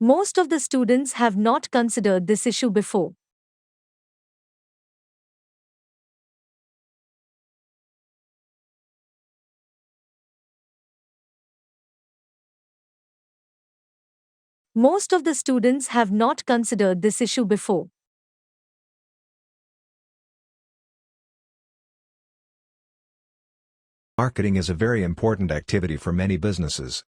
Most of the students have not considered this issue before. Most of the students have not considered this issue before. Marketing is a very important activity for many businesses.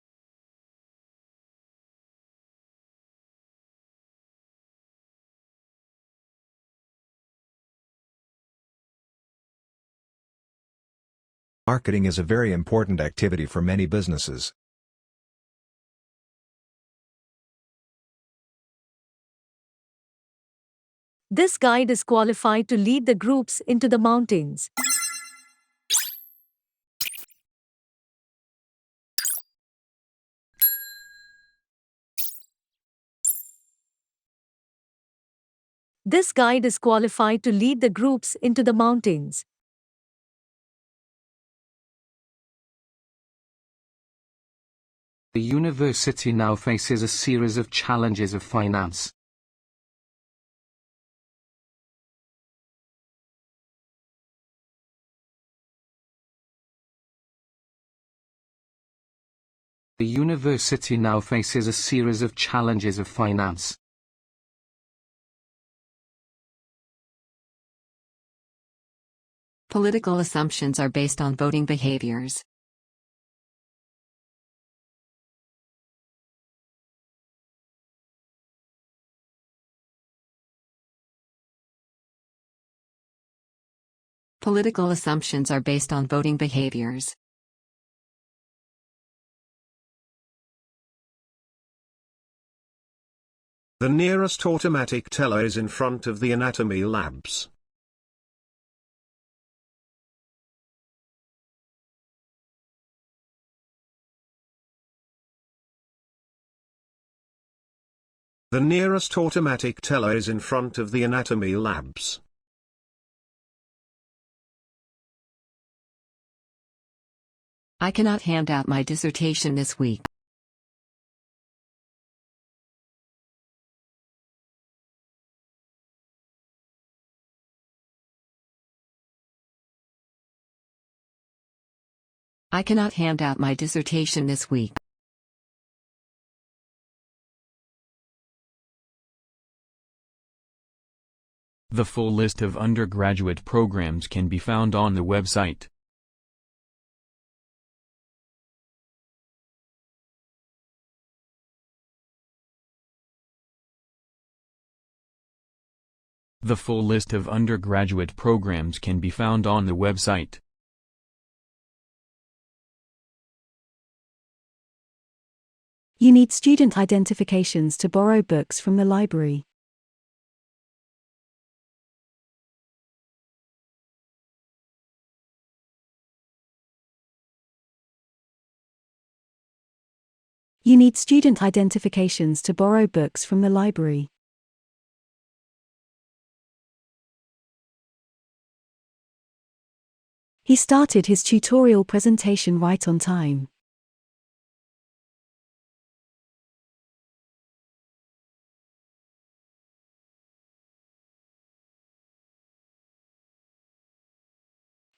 Marketing is a very important activity for many businesses. This guide is qualified to lead the groups into the mountains. This guide is qualified to lead the groups into the mountains. The university now faces a series of challenges of finance. The university now faces a series of challenges of finance. Political assumptions are based on voting behaviors. Political assumptions are based on voting behaviors. The nearest automatic teller is in front of the anatomy labs. The nearest automatic teller is in front of the anatomy labs. I cannot hand out my dissertation this week. I cannot hand out my dissertation this week. The full list of undergraduate programs can be found on the website. The full list of undergraduate programs can be found on the website. You need student identifications to borrow books from the library. You need student identifications to borrow books from the library. He started his tutorial presentation right on time.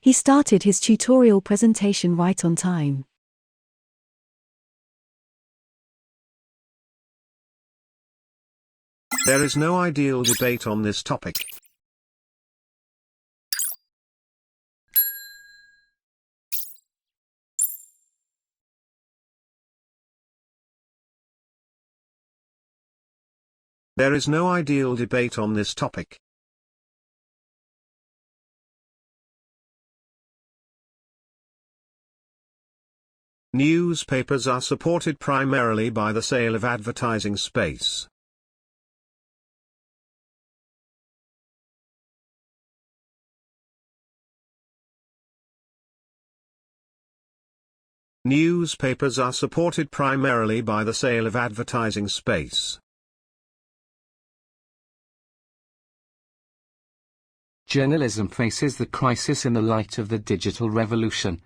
He started his tutorial presentation right on time. There is no ideal debate on this topic. There is no ideal debate on this topic. Newspapers are supported primarily by the sale of advertising space. Newspapers are supported primarily by the sale of advertising space. Journalism faces the crisis in the light of the digital revolution.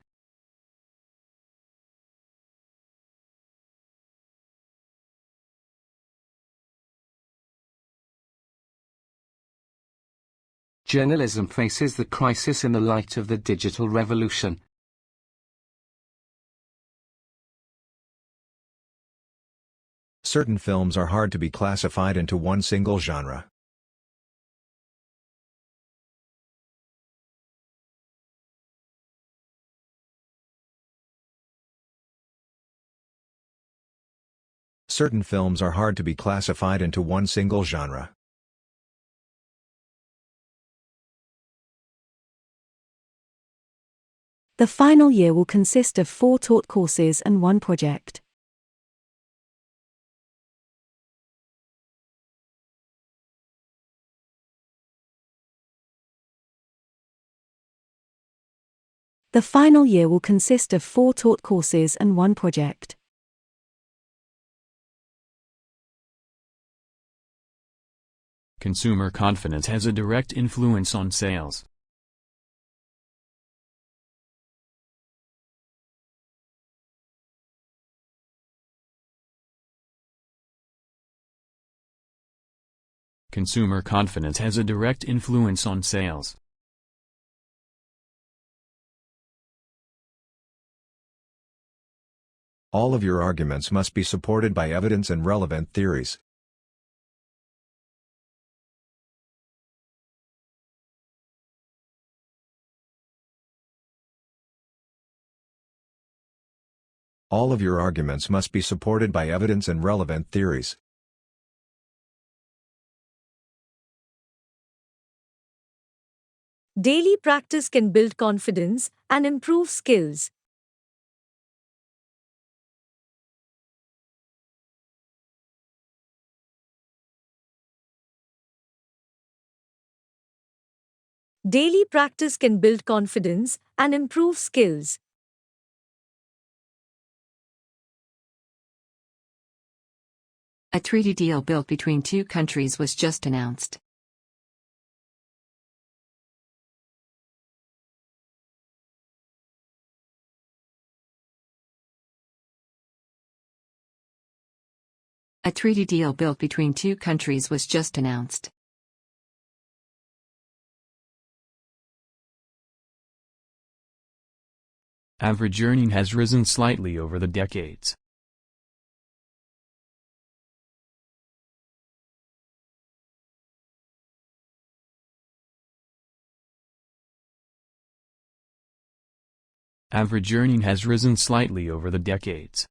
Journalism faces the crisis in the light of the digital revolution. Certain films are hard to be classified into one single genre. Certain films are hard to be classified into one single genre. The final year will consist of 4 taught courses and 1 project. The final year will consist of 4 taught courses and 1 project. Consumer confidence has a direct influence on sales. Consumer confidence has a direct influence on sales. All of your arguments must be supported by evidence and relevant theories. All of your arguments must be supported by evidence and relevant theories. Daily practice can build confidence and improve skills. Daily practice can build confidence and improve skills. A treaty deal built between 2 countries was just announced. A treaty deal built between 2 countries was just announced. Average earning has risen slightly over the decades. Average earning has risen slightly over the decades.